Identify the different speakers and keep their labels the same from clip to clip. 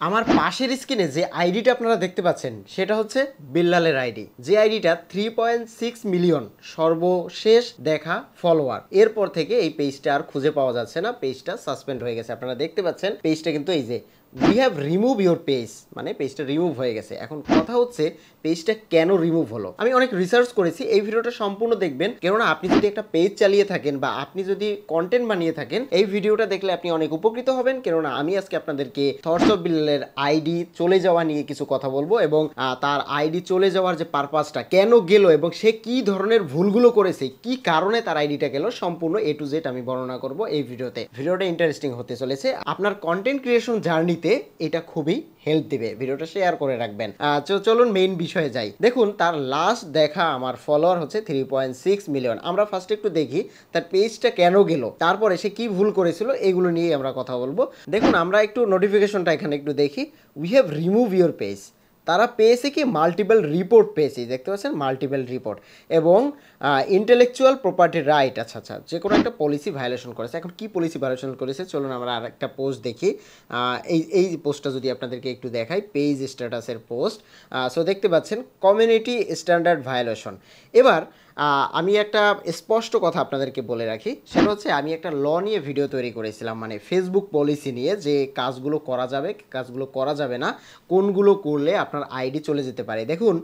Speaker 1: আমার পাশের স্ক্রিনে যে আইডিটা আপনারা দেখতে পাচ্ছেন সেটা হচ্ছে বিল্লালের আইডি, যে আইডিটা 3.6 মিলিয়ন সর্বশেষ দেখা ফলোয়ার। এরপর থেকে এই পেজটা আর খুঁজে পাওয়া যাচ্ছে না, পেজটা সাসপেন্ড হয়ে গেছে। আপনারা দেখতে পাচ্ছেন পেজটা কিন্তু এই যে we have remove your page, মানে পেজটা রিমুভ হয়ে গেছে। এখন কথা হচ্ছে পেজটা কেন রিমুভ হলো। আমি অনেক রিসার্চ করেছি, এই ভিডিওটা সম্পূর্ণ দেখবেন, কেননা আপনি যদি একটা পেজ চালিয়ে থাকেন বা আপনি যদি কন্টেন্ট বানিয়ে থাকেন, এই ভিডিওটা দেখলে আপনি অনেক উপকৃত হবেন। কেননা আমি আজকে আপনাদেরকে থটস অফ বিল্লালের আইডি চলে যাওয়া নিয়ে কিছু কথা বলবো এবং তার আইডি চলে যাওয়ার যে পারপাসটা, কেন গেল এবং সে কি ধরনের ভুলগুলো করেছে, কি কারণে তার আইডিটা গেল, সম্পূর্ণ এ টু জেড আমি বর্ণনা করব এই ভিডিওতে। ভিডিওটা ইন্টারেস্টিং হতে চলেছে, আপনার কন্টেন্ট ক্রিয়েশন জার্নিতে এটা খুবই হেল্প দিবে। ভিডিওটা শেয়ার করে রাখবেন। চলুন মেইন বিষয়ে যাই। দেখুন তার লাস্ট দেখা আমার ফলোয়ার হচ্ছে 3.6 মিলিয়ন। আমরা ফার্স্ট একটু দেখি তার পেজটা কেন গেল, তারপরে সে কি ভুল করেছিল, এগুলো নিয়ে আমরা কথা বলবো। দেখুন আমরা একটু নোটিফিকেশনটা এখানে একটু দেখি। We have remove your page, তারা পেয়েছে কি মাল্টিপল রিপোর্ট পেয়েছি, দেখতে পাচ্ছেন মাল্টিপল রিপোর্ট, এবং ইন্টেলেকচুয়াল প্রপার্টি রাইট। আচ্ছা, যে কোনো একটা পলিসি ভায়োলেশন করেছে। এখন কি পলিসি ভায়োলেশন করেছে চলুন আমরা আর একটা পোস্ট দেখি। এই পোস্টটা যদি আপনাদেরকে একটু দেখাই, পেজ স্ট্যাটাসের পোস্ট। সো দেখতে পাচ্ছেন কমিউনিটি স্ট্যান্ডার্ড ভায়োলেশন। এবার আমি একটা স্পষ্ট কথা আপনাদেরকে বলে রাখি, সেটা হচ্ছে আমি একটা ল নিয়ে ভিডিও তৈরি করেছিলাম, মানে ফেসবুক পলিসি নিয়ে, যে কাজগুলো করা যাবে, কাজগুলো করা যাবে না, কোনগুলো করলে আপনার আইডি চলে যেতে পারে। দেখুন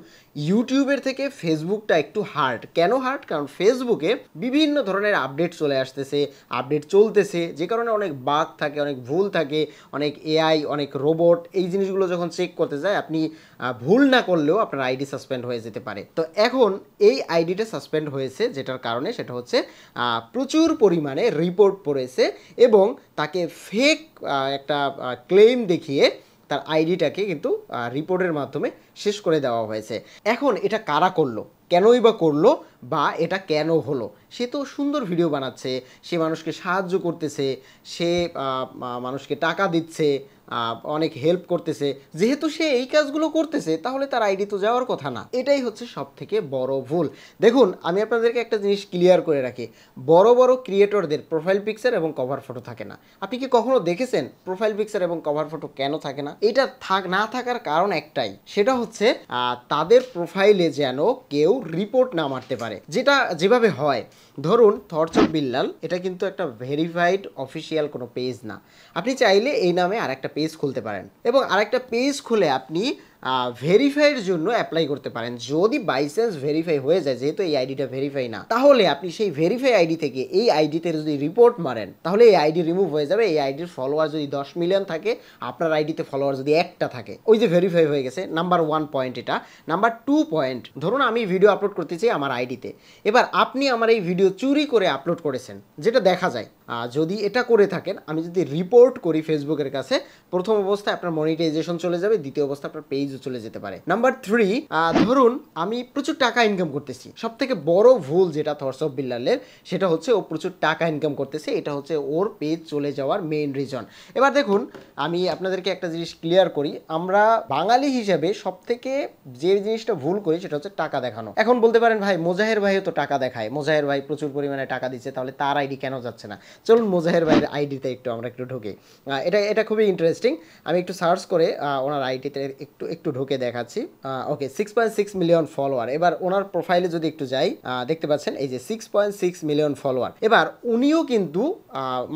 Speaker 1: ইউটিউবের থেকে ফেসবুকটা একটু হার্ড। কেন হার্ড? কারণ ফেসবুকে বিভিন্ন ধরনের আপডেট চলে আসতেছে, আপডেট চলতেছে, যে কারণে অনেক বাগ থাকে, অনেক ভুল থাকে, অনেক এআই, অনেক রোবট, এই জিনিসগুলো যখন চেক করতে যায় আপনি ভুল না করলেও আপনার আইডি সাসপেন্ড হয়ে যেতে পারে। তো এখন এই আইডিটা সাসপেন্ড হয়েছে, যেটার কারণে সেটা হচ্ছে প্রচুর পরিমাণে রিপোর্ট পড়েছে এবং তাকে ফেক একটা ক্লেম দেখিয়ে তার আইডিটাকে কিন্তু রিপোর্টের মাধ্যমে শেষ করে দেওয়া হয়েছে। এখন এটা কারা করলো, কেনই বা করলো, বা এটা কেন হলো? সে তো সুন্দর ভিডিও বানাচ্ছে, সে মানুষকে সাহায্য করতেছে, সে মানুষকে টাকা দিচ্ছে, অনেক হেল্প করতেছে। যেহেতু সে এই কাজগুলো করতেছে তাহলে তার আইডি তো যাওয়ার কথা না। এটাই হচ্ছে সব থেকে বড় ভুল। দেখুন আমি আপনাদেরকে একটা জিনিস ক্লিয়ার করে রাখি, বড় বড় ক্রিয়েটরদের প্রোফাইল পিকচার এবং কভার ফটো থাকে না। আপনি কি কখনো দেখেছেন প্রোফাইল পিকচার এবং কভার ফটো কেন থাকে না? এটা না থাকার কারণ একটাই, সেটা হচ্ছে তাদের প্রোফাইলে যেন কেউ রিপোর্ট না মারতে পারে। যেটা যেভাবে হয়, ধরুন থটস অফ বিল্লাল, এটা কিন্তু একটা ভেরিফাইড অফিসিয়াল কোনো পেজ না। আপনি চাইলে এই নামে আরেকটা পেজ খুলতে পারেন এবং আরেকটা পেজ খুলে আপনি ভেরিফাইয়ের জন্য অ্যাপ্লাই করতে পারেন। যদি বাই চান্স ভেরিফাই হয়ে যায়, যেহেতু এই আইডিটা ভেরিফাই না, তাহলে আপনি সেই ভেরিফাই আইডি থেকে এই আইডিতে যদি রিপোর্ট মারেন তাহলে এই আইডি রিমুভ হয়ে যাবে। এই আইডির ফলোয়ার যদি 10 মিলিয়ন থাকে, আপনার আইডিতে ফলোয়ার যদি একটা থাকে, ওই যে ভেরিফাই হয়ে গেছে। নাম্বার 1 পয়েন্ট এটা। নাম্বার 2 পয়েন্ট, ধরুন আমি ভিডিও আপলোড করতে চাই আমার আইডিতে, এবার আপনি আমার এই ভিডিও চুরি করে আপলোড করেছেন, যেটা দেখা যায়। যদি এটা করে থাকেন, আমি যদি রিপোর্ট করি ফেসবুকের কাছে, প্রথম অবস্থায় আপনার মনিটাইজেশন চলে যাবে, দ্বিতীয় অবস্থায় আপনার পেজও চলে যেতে পারে। নাম্বার 3, ধরুন আমি প্রচুর টাকা ইনকাম করতেছি। সব থেকে বড় ভুল যেটা থটস অফ বিল্লালের, সেটা হচ্ছে ও প্রচুর টাকা ইনকাম করতেছে, এটা হচ্ছে ওর পেজ চলে যাওয়ার মেইন রিজন। এবার দেখুন আমি আপনাদেরকে একটা জিনিস ক্লিয়ার করি, আমরা বাঙালি হিসেবে সব থেকে যে জিনিসটা ভুল করি সেটা হচ্ছে টাকা দেখানো। এখন বলতে পারেন ভাই মোজাহের ভাইও তো টাকা দেখায়, মোজাহের ভাই প্রচুর পরিমাণে টাকা দিচ্ছে, তাহলে তার আইডি কেন যাচ্ছে না? চলুন মোজাহের ভাইয়ের আইডিতে আমরা একটু ঢুকে, এটা খুবই ইন্টারেস্টিং। আমি একটু সার্চ করে ওনার আইডিতে একটু ঢুকে দেখাচ্ছি। ওকে, 6.6 মিলিয়ন ফলোয়ার। এবার ওনার প্রোফাইলে যদি একটু যাই, দেখতে পাচ্ছেন এই যে 6.6 মিলিয়ন ফলোয়ার। এবার উনিও কিন্তু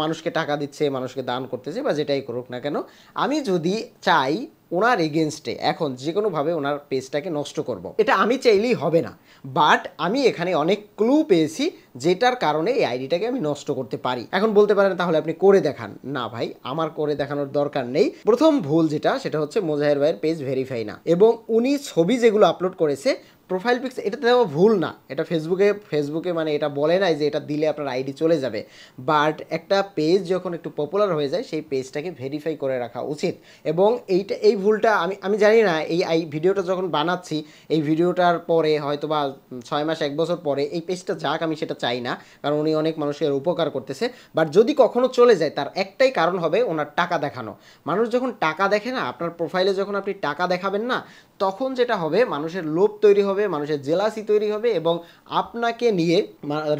Speaker 1: মানুষকে টাকা দিচ্ছে, মানুষকে দান করতেছে, বা যেটাই করুক না কেন। আমি যদি চাই ওনার এগেনস্টে এখন যে কোনোভাবে ওনার পেজটাকে নষ্ট করব, এটা আমি চাইলেই হবে না, বাট আমি এখানে অনেক ক্লু পেয়েছি যেটার কারণে এই আইডিটাকে আমি নষ্ট করতে পারি। এখন বলতে পারেন তাহলে আপনি করে দেখান। না ভাই, আমার করে দেখানোর দরকার নেই। প্রথম ভুল যেটা, সেটা হচ্ছে মোজাহের ভাইয়ের পেজ ভেরিফাই না, এবং উনি ছবি যেগুলো আপলোড করেছে প্রোফাইল পিকচার, এটা দেওয়া ভুল না। এটা ফেসবুকে মানে এটা বলে নাই যে এটা দিলে আপনার আইডি চলে যাবে, বাট একটা পেজ যখন একটু পপুলার হয়ে যায় সেই পেজটাকে ভেরিফাই করে রাখা উচিত। এবং এই ভুলটা আমি জানি না, এই ভিডিওটা যখন বানাচ্ছি, এই ভিডিওটার পরে হয়তো বা 6 মাস 1 বছর পরে এই পেজটা যাক, আমি সেটা চাই না, কারণ উনি অনেক মানুষের উপকার করতেছে। বাট যদি কখনো চলে যায়, তার একটাই কারণ হবে ওনার টাকা দেখানো। মানুষ যখন টাকা দেখে না, আপনার প্রোফাইলে যখন আপনি টাকা দেখাবেন না, তখন যেটা হবে, মানুষের লোভ তৈরি হবে হবে, মানুষের জেলাসি তৈরি হবে এবং আপনাকে নিয়ে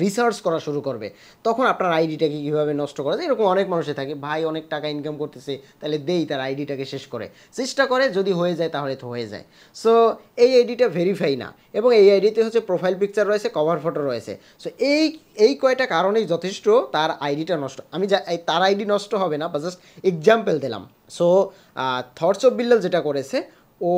Speaker 1: রিসার্চ করা শুরু করবে। তখন আপনার আইডিটাকে কীভাবে নষ্ট করা যায়, এরকম অনেক মানুষে থাকে, ভাই অনেক টাকা ইনকাম করতেছে তাহলে দেই তার আইডিটাকে শেষ করে, চেষ্টা করে, যদি হয়ে যায় তাহলে তো হয়ে যায়। সো এই আইডিটা ভেরিফাই না, এবং এই আইডিতে হচ্ছে প্রোফাইল পিকচার রয়েছে, কভার ফটো রয়েছে। সো এই কয়টা কারণেই যথেষ্ট তার আইডিটা নষ্ট। আমি তার আইডি নষ্ট হবে না, বা জাস্ট এক্সাম্পল দিলাম। সো থটস অফ বিল্লাল যেটা করেছে, ও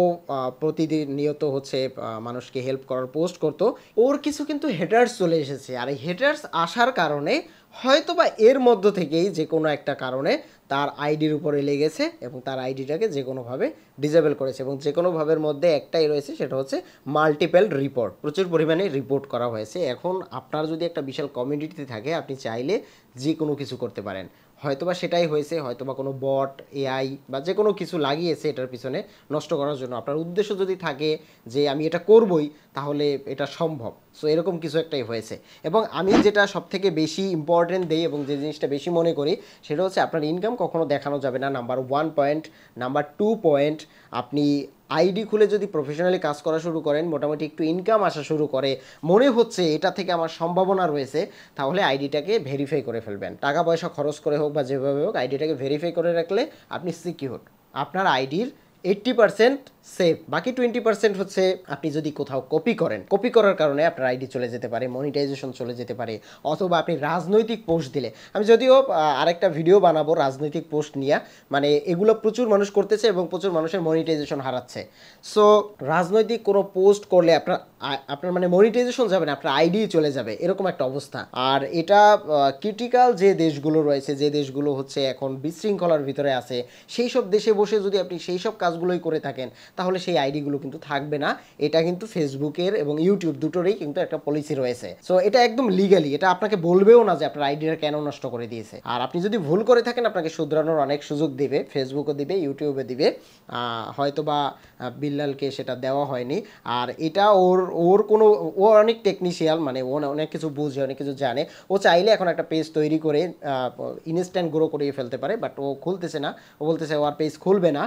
Speaker 1: প্রতিদিন নিয়ত হচ্ছে মানুষকে হেল্প করার পোস্ট করতো, ওর কিছু কিন্তু হেটার্স চলে এসেছে, আর এই হেটার্স আসার কারণে হয়তো বা এর মধ্য থেকেই যে কোনো একটা কারণে তার আইডির উপরে লেগেছে এবং তার আইডিটাকে যে কোনোভাবে ডিসেবল করেছে, এবং যে কোনোভাবের মধ্যে একটাই রয়েছে, সেটা হচ্ছে মাল্টিপল রিপোর্ট, প্রচুর পরিমাণে রিপোর্ট করা হয়েছে। এখন আপনার যদি একটা বিশাল কমিউনিটি থাকে, আপনি চাইলে যে কোনো কিছু করতে পারেন, হয়তোবা সেটাই হয়েছে, হয়তোবা কোনো বট, এআই বা যে কোনো কিছু লাগিয়েছে এটার পিছনে নষ্ট করার জন্য। আপনার উদ্দেশ্য যদি থাকে যে আমি এটা করবই, তাহলে এটা সম্ভব। সো এরকম কিছু একটাই হয়েছে। এবং আমি যেটা সবথেকে বেশি ইম্পর্টেন্ট দিই এবং যে জিনিসটা বেশি মনে করি, সেটা হচ্ছে আপনার ইনকাম কখনো দেখানো যাবে না, নাম্বার 1 পয়েন্ট। নাম্বার 2 পয়েন্ট, আপনি আইডি খুলে যদি প্রফেশনালি কাজ করা শুরু করেন, মোটামুটি একটু ইনকাম আসা শুরু করে, মনে হচ্ছে এটা থেকে আমার সম্ভাবনা রয়েছে, তাহলে আইডিটাকে ভেরিফাই করে ফেলবেন। টাকা পয়সা খরচ করে হোক বা যেভাবে হোক, আইডিটাকে ভেরিফাই করে রাখলে আপনি সিকিউর। আপনার আইডির 80% সেফ, বাকি 20% হচ্ছে আপনি যদি কোথাও কপি করেন, কপি করার কারণে আপনার আইডি চলে যেতে পারে, মনিটাইজেশন চলে যেতে পারে, অথবা আপনি রাজনৈতিক পোস্ট দিলে, আমি যদিও আরেকটা ভিডিও বানাবো রাজনৈতিক পোস্ট নিয়ে, মানে এগুলো প্রচুর মানুষ করতেছে এবং প্রচুর মানুষের মনিটাইজেশন হারাচ্ছে। সো রাজনৈতিক কোনো পোস্ট করলে আপনার মানে মনিটাইজেশন যাবে না, আপনার আইডি চলে যাবে, এরকম একটা অবস্থা। আর এটা ক্রিটিক্যাল যে দেশগুলো রয়েছে, যে দেশগুলো হচ্ছে এখন বিশৃঙ্খলার ভিতরে আছে, সেই সব দেশে বসে যদি আপনি সেই সব কাজগুলোই করে থাকেন, তাহলে সেই আইডিগুলো কিন্তু থাকবে না। এটা কিন্তু ফেসবুকের এবং ইউটিউব দুটোরই কিন্তু একটা পলিসি রয়েছে। সো এটা একদম লিগালি, এটা আপনাকে বলবেও না যে আপনার আইডিটা কেন নষ্ট করে দিয়েছে। আর আপনি যদি ভুল করে থাকেন, আপনাকে শুধরানোর অনেক সুযোগ দিবে, ফেসবুকও দিবে, ইউটিউবে দিবে। হয়তো বা বিল্লালকে সেটা দেওয়া হয়নি। আর এটা ওর কোনো, ও অনেক টেকনিশিয়াল, মানে ও অনেক কিছু বুঝে, অনেক কিছু জানে। ও চাইলে এখন একটা পেজ তৈরি করে ইনস্ট্যান্ট গ্রো করিয়ে ফেলতে পারে, বাট ও খুলতেছে না। ও বলতেছে ও আর পেজ খুলবে না।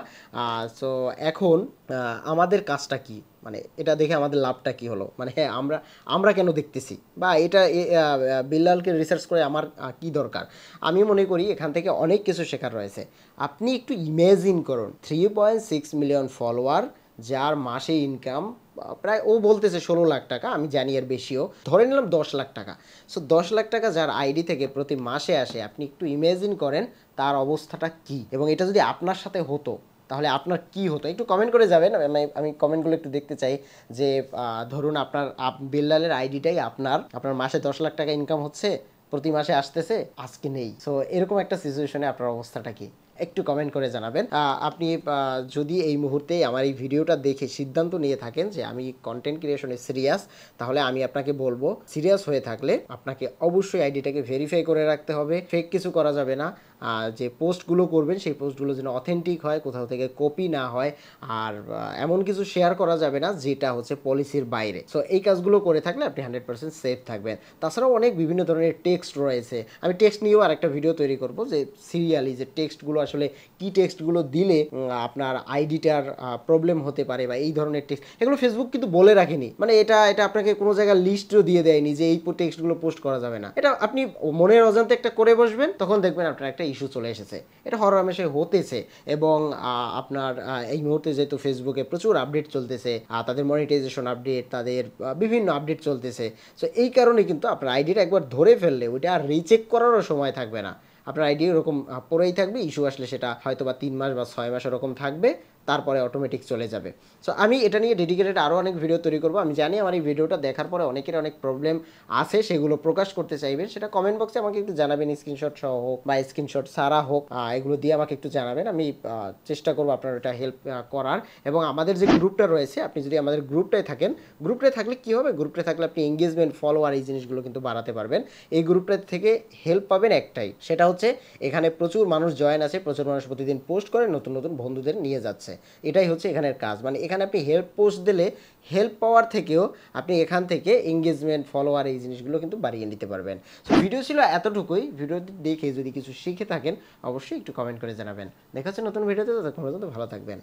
Speaker 1: সো এখন আমাদের কাজটা কি, মানে এটা দেখে আমাদের লাভটা কি হলো, মানে হ্যাঁ আমরা কেন দেখতেছি, বা এটা বিল্লালকে রিসার্চ করে আমার কি দরকার। আমি মনে করি এখান থেকে অনেক কিছু শেখার রয়েছে। আপনি একটু ইমেজিন করুন, 3.6 মিলিয়ন ফলোয়ার, যার মাসে ইনকাম প্রায়, ও বলতেছে 16 লাখ টাকা, আমি জানি এর বেশিও, ধরে নিলাম 10 লাখ টাকা। সো 10 লাখ টাকা যার আইডি থেকে প্রতি মাসে আসে, আপনি একটু ইমেজিন করেন তার অবস্থাটা কি, এবং এটা যদি আপনার সাথে হতো তাহলে আপনার কি হতো। একটু কমেন্ট করে যাবেন, আমি কমেন্টগুলো একটু দেখতে চাই। যে ধরুন আপনার বিল্লালের আইডিটাই আপনার মাসে 10 লাখ টাকা ইনকাম হচ্ছে, প্রতি মাসে আসতেছে, আজকে নেই। সো এরকম একটা সিচুয়েশনে আপনার অবস্থাটা কি, একটু কমেন্ট করে জানাবেন। আপনি যদি এই মুহূর্তে আমার এই ভিডিওটা দেখে সিদ্ধান্ত নিয়ে থাকেন যে আমি কন্টেন্ট ক্রিয়েশনে সিরিয়াস, তাহলে আমি আপনাকে বলবো, সিরিয়াস হয়ে থাকলে আপনাকে অবশ্যই আইডিটাকে ভেরিফাই করে রাখতে হবে, ফেক কিছু করা যাবে না। যে পোস্টগুলো করবেন সেই পোস্টগুলো যেন অথেন্টিক হয়, কোথাও থেকে কপি না হয়, আর এমন কিছু শেয়ার করা যাবে না যেটা হচ্ছে পলিসির বাইরে। সো এই কাজগুলো করে থাকলে আপনি 100% সেফ থাকবেন। তাছাড়াও অনেক বিভিন্ন ধরনের টেক্সট রয়েছে, আমি টেক্সট নিয়েও আরেকটা ভিডিও তৈরি করব, যে সিরিয়ালি যে টেক্সটগুলো আসলে কি টেক্সটগুলো দিলে আপনার আইডিটার প্রবলেম হতে পারে, বা এই ধরনের টেক্সট, এগুলো ফেসবুক কিন্তু বলে রাখেনি, মানে এটা আপনাকে কোনো জায়গায় লিস্টও দিয়ে দেয়নি যে এই টেক্সটগুলো পোস্ট করা যাবে না। এটা আপনি মনের অজান্তে একটা করে বসবেন, তখন দেখবেন আপনার একটা ইস্যু চলে এসেছে। এটা হরহামেশাই হতেছে। এবং আপনার এই মুহূর্তে যেহেতু ফেসবুকে প্রচুর আপডেট চলতেছে, তাদের মনিটাইজেশন আপডেট, তাদের বিভিন্ন আপডেট চলতেছে, সো এই কারণে কিন্তু আপনার আইডিটা একবার ধরে ফেললে ওইটা আর রিচেক করারও সময় থাকবে না, আপনার আইডি ওরকম পড়েই থাকবে। ইস্যু আসলে সেটা হয়তো বা 3 মাস বা 6 মাস ওরকম থাকবে, তারপরে অটোমেটিক চলে যাবে। সো আমি এটা নিয়ে ডেডিকেটেড আরও অনেক ভিডিও তৈরি করবো। আমি জানি আমার এই ভিডিওটা দেখার পরে অনেকের অনেক প্রবলেম আছে, সেগুলো প্রকাশ করতে চাইবেন, সেটা কমেন্ট বক্সে আমাকে একটু জানাবেন, স্ক্রিনশট সহ হোক বা স্ক্রিনশট ছাড়া হোক, এগুলো দিয়ে আমাকে একটু জানাবেন। আমি চেষ্টা করবো আপনার এটা হেল্প করার। এবং আমাদের যে গ্রুপটা রয়েছে, আপনি যদি আমাদের গ্রুপটায় থাকেন, গ্রুপটায় থাকলে কী হবে, গ্রুপটায় থাকলে আপনি এঙ্গেজমেন্ট, ফলোয়ার, এই জিনিসগুলো কিন্তু বাড়াতে পারবেন। এই গ্রুপটা থেকে হেল্প পাবেন একটাই, সেটা হচ্ছে এখানে প্রচুর মানুষ জয়েন আছে, প্রচুর মানুষ প্রতিদিন পোস্ট করে নতুন নতুন বন্ধুদের নিয়ে যাচ্ছে, এটাই হচ্ছে এখানের কাজ। মানে এখানে আপনি হেল্প পোস্ট দিলে হেল্প পাওয়ার থেকেও আপনি এখান থেকে এঙ্গেজমেন্ট, ফলোয়ার, এই জিনিসগুলো কিন্তু বাড়িয়ে নিতে পারবেন। সো ভিডিও ছিল এতটুকুই। ভিডিওটি দেখে যদি কিছু শিখে থাকেন, অবশ্যই একটু কমেন্ট করে জানাবেন। দেখা হচ্ছে নতুন ভিডিওতে, ততক্ষণ পর্যন্ত ভালো থাকবেন।